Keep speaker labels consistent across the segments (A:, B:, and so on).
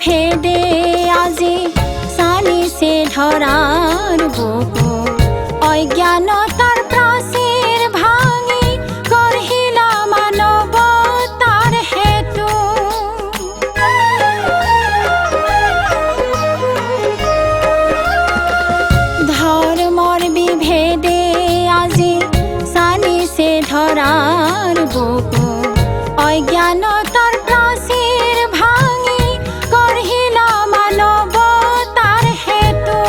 A: বিভেদে আজি চালিছে ধৰাৰ বুকু অজ্ঞানতাৰ প্ৰাচীৰ ভাঙি গঢ়িলা মানৱতাৰ হেতু ধৰ্মৰ বিভেদে আজি চালিছে ধৰাৰ বুকু অজ্ঞানতাৰ প্ৰাচীৰ ভাঙি গঢ়িলা মানৱতাৰ হেতু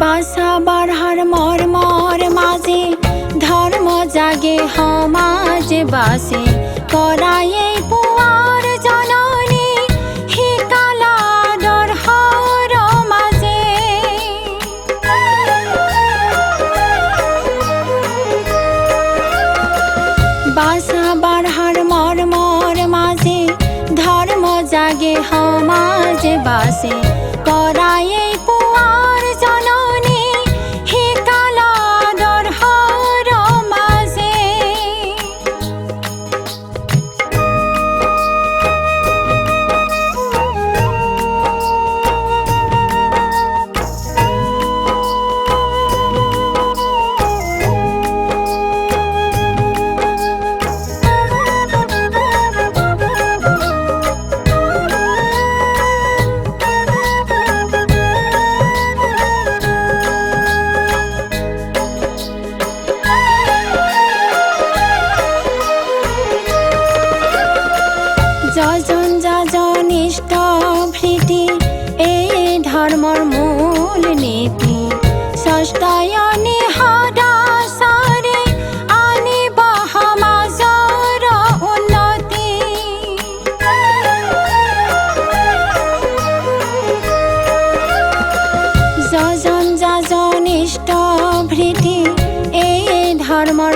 A: বাছা বাঢ়াৰ মৰ্মৰ মাজে ধৰ্ম জাগে সমাজ বাচে কৰায়ে পুৱাৰ জননী শিকালা দৰ্শৰ মাজে বাছা বাঢ়াৰ মৰ্মৰ মাজে ধৰ্ম জাগে সমাজ বাচে কৰায়ে পুৱাৰ জননী শিকালা দৰ্শৰ মাজে যজন যাজন ইষ্ট ভৃতি এই ধৰ্মৰ মূল নীতি ষষ্ঠায়নি সদাচাৰে আনিব সমাজৰ উন্নতি যজন যাজন ইষ্ট ভৃতি এই ধৰ্মৰ